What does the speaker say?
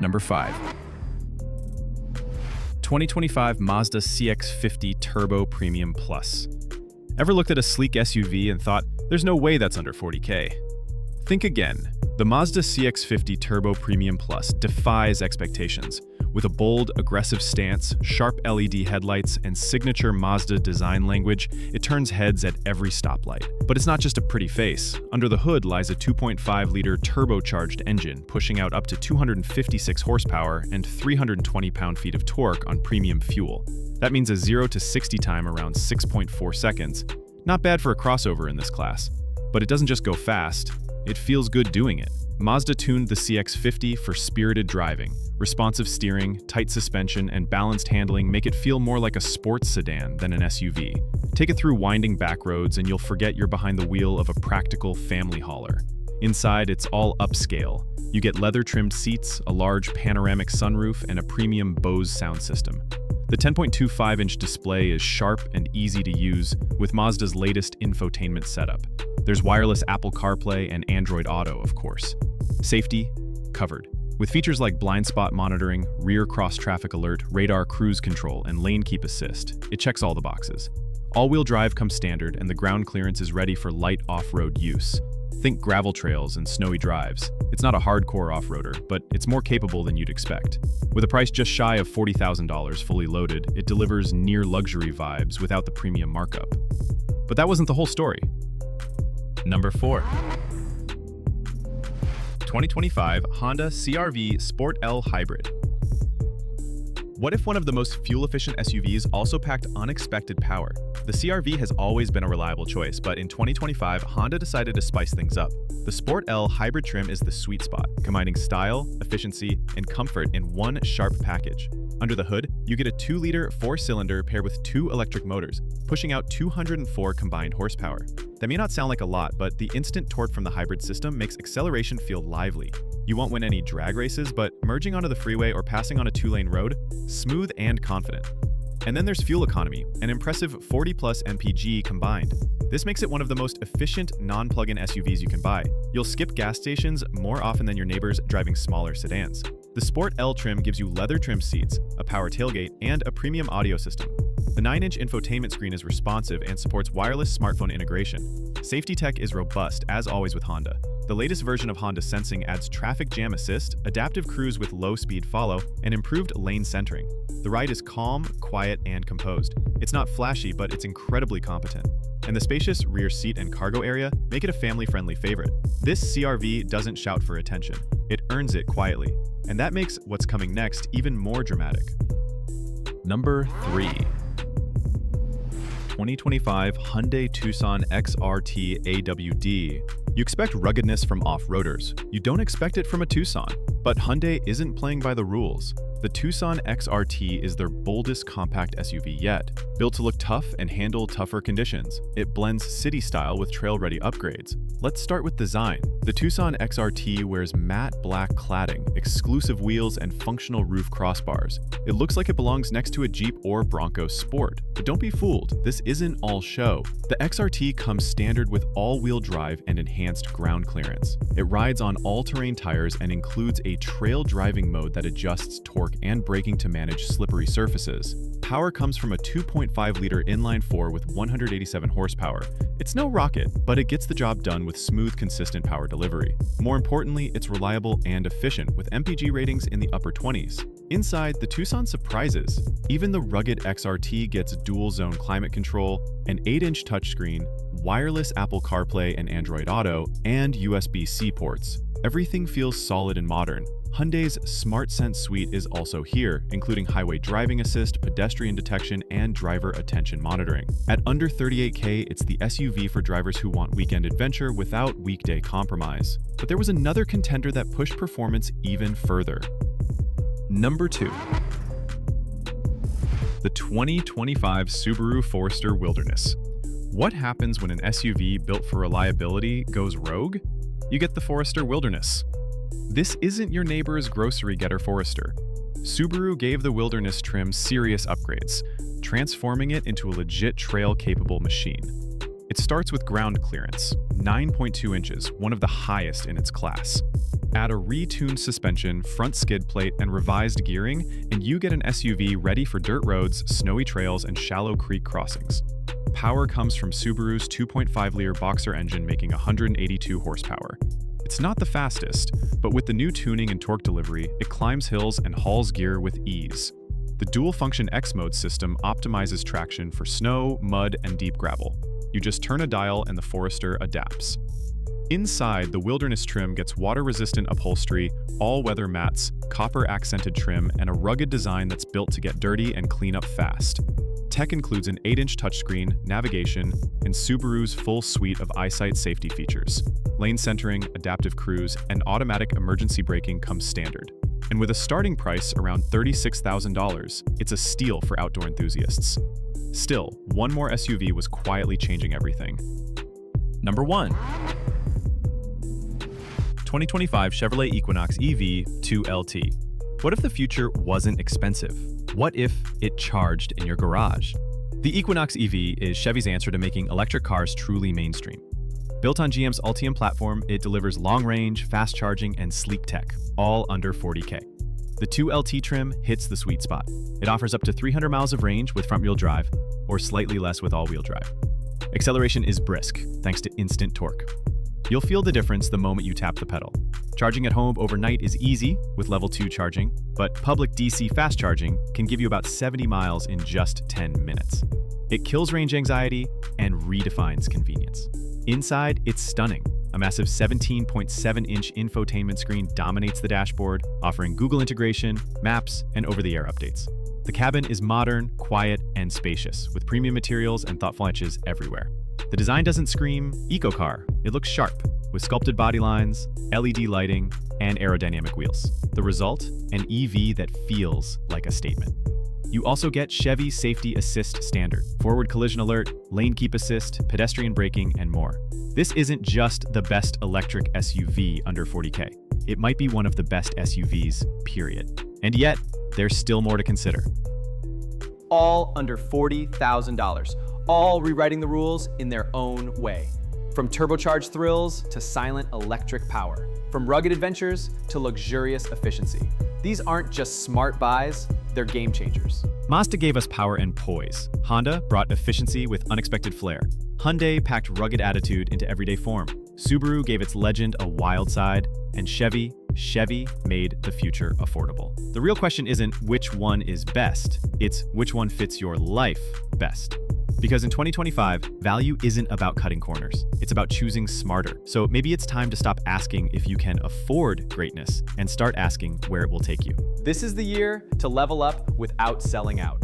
Number 5. 2025 Mazda CX-50 Turbo Premium Plus. Ever looked at a sleek SUV and thought, there's no way that's under 40K? Think again. The Mazda CX-50 Turbo Premium Plus defies expectations. With a bold, aggressive stance, sharp LED headlights, and signature Mazda design language, it turns heads at every stoplight. But it's not just a pretty face. Under the hood lies a 2.5-liter turbocharged engine, pushing out up to 256 horsepower and 320 pound-feet of torque on premium fuel. That means a 0 to 60 time around 6.4 seconds. Not bad for a crossover in this class. But it doesn't just go fast, it feels good doing it. Mazda tuned the CX-50 for spirited driving. Responsive steering, tight suspension, and balanced handling make it feel more like a sports sedan than an SUV. Take it through winding back roads and you'll forget you're behind the wheel of a practical family hauler. Inside, it's all upscale. You get leather-trimmed seats, a large panoramic sunroof, and a premium Bose sound system. The 10.25-inch display is sharp and easy to use with Mazda's latest infotainment setup. There's wireless Apple CarPlay and Android Auto, of course. Safety, covered. With features like blind spot monitoring, rear cross-traffic alert, radar cruise control, and lane keep assist, it checks all the boxes. All-wheel drive comes standard, and the ground clearance is ready for light off-road use. Think gravel trails and snowy drives. It's not a hardcore off-roader, but it's more capable than you'd expect. With a price just shy of $40,000 fully loaded, it delivers near-luxury vibes without the premium markup. But that wasn't the whole story. Number 4. 2025 Honda CR-V Sport L Hybrid. What if one of the most fuel-efficient SUVs also packed unexpected power? The CR-V has always been a reliable choice, but in 2025, Honda decided to spice things up. The Sport L hybrid trim is the sweet spot, combining style, efficiency, and comfort in one sharp package. Under the hood, you get a 2-liter 4-cylinder paired with 2 electric motors, pushing out 204 combined horsepower. That may not sound like a lot, but the instant torque from the hybrid system makes acceleration feel lively. You won't win any drag races, but merging onto the freeway or passing on a 2-lane road, smooth and confident. And then there's fuel economy, an impressive 40+ mpg combined. This makes it one of the most efficient non-plug-in SUVs you can buy. You'll skip gas stations more often than your neighbors driving smaller sedans. The Sport L trim gives you leather-trimmed seats, a power tailgate, and a premium audio system. The 9-inch infotainment screen is responsive and supports wireless smartphone integration. Safety tech is robust, as always with Honda. The latest version of Honda Sensing adds traffic jam assist, adaptive cruise with low-speed follow, and improved lane centering. The ride is calm, quiet, and composed. It's not flashy, but it's incredibly competent. And the spacious rear seat and cargo area make it a family-friendly favorite. This CR-V doesn't shout for attention. It earns it quietly. And that makes what's coming next even more dramatic. Number 3. 2025 Hyundai Tucson XRT AWD. You expect ruggedness from off-roaders. You don't expect it from a Tucson. But Hyundai isn't playing by the rules. The Tucson XRT is their boldest compact SUV yet. Built to look tough and handle tougher conditions, it blends city style with trail-ready upgrades. Let's start with design. The Tucson XRT wears matte black cladding, exclusive wheels, and functional roof crossbars. It looks like it belongs next to a Jeep or Bronco Sport. But don't be fooled, this isn't all show. The XRT comes standard with all-wheel drive and enhanced ground clearance. It rides on all-terrain tires and includes a trail driving mode that adjusts torque and braking to manage slippery surfaces. Power comes from a 2.5-liter inline-4 with 187 horsepower. It's no rocket, but it gets the job done with smooth, consistent power delivery. More importantly, it's reliable and efficient, with MPG ratings in the upper 20s. Inside, the Tucson surprises. Even the rugged XRT gets dual-zone climate control, an 8-inch touchscreen, wireless Apple CarPlay and Android Auto, and USB-C ports. Everything feels solid and modern. Hyundai's SmartSense suite is also here, including highway driving assist, pedestrian detection, and driver attention monitoring. At under $38K, it's the SUV for drivers who want weekend adventure without weekday compromise. But there was another contender that pushed performance even further. Number 2. The 2025 Subaru Forester Wilderness. What happens when an SUV built for reliability goes rogue? You get the Forester Wilderness. This isn't your neighbor's grocery getter Forester. Subaru gave the Wilderness trim serious upgrades, transforming it into a legit trail-capable machine. It starts with ground clearance, 9.2 inches, one of the highest in its class. Add a retuned suspension, front skid plate, and revised gearing, and you get an SUV ready for dirt roads, snowy trails, and shallow creek crossings. Power comes from Subaru's 2.5-liter Boxer engine making 182 horsepower. It's not the fastest, but with the new tuning and torque delivery, it climbs hills and hauls gear with ease. The dual-function X-Mode system optimizes traction for snow, mud, and deep gravel. You just turn a dial and the Forester adapts. Inside, the Wilderness trim gets water-resistant upholstery, all-weather mats, copper-accented trim, and a rugged design that's built to get dirty and clean up fast. Tech includes an 8-inch touchscreen, navigation, and Subaru's full suite of eyesight safety features. Lane centering, adaptive cruise, and automatic emergency braking comes standard. And with a starting price around $36,000, it's a steal for outdoor enthusiasts. Still, one more SUV was quietly changing everything. Number 1. 2025 Chevrolet Equinox EV 2LT. What if the future wasn't expensive? What if it charged in your garage? The Equinox EV is Chevy's answer to making electric cars truly mainstream. Built on GM's Ultium platform, it delivers long-range, fast charging, and sleek tech, all under $40K. The 2LT trim hits the sweet spot. It offers up to 300 miles of range with front-wheel drive, or slightly less with all-wheel drive. Acceleration is brisk, thanks to instant torque. You'll feel the difference the moment you tap the pedal. Charging at home overnight is easy with level 2 charging, but public DC fast charging can give you about 70 miles in just 10 minutes. It kills range anxiety and redefines convenience. Inside, it's stunning. A massive 17.7-inch infotainment screen dominates the dashboard, offering Google integration, maps, and over-the-air updates. The cabin is modern, quiet, and spacious, with premium materials and thoughtful edges everywhere. The design doesn't scream eco-car. It looks sharp, with sculpted body lines, LED lighting, and aerodynamic wheels. The result? An EV that feels like a statement. You also get Chevy Safety Assist Standard, forward collision alert, lane keep assist, pedestrian braking, and more. This isn't just the best electric SUV under $40K. It might be one of the best SUVs, period. And yet, there's still more to consider. All under $40,000, all rewriting the rules in their own way. From turbocharged thrills to silent electric power. From rugged adventures to luxurious efficiency. These aren't just smart buys, they're game changers. Mazda gave us power and poise. Honda brought efficiency with unexpected flair. Hyundai packed rugged attitude into everyday form. Subaru gave its legend a wild side. And Chevy made the future affordable. The real question isn't which one is best, it's which one fits your life best. Because in 2025, value isn't about cutting corners. It's about choosing smarter. So maybe it's time to stop asking if you can afford greatness and start asking where it will take you. This is the year to level up without selling out.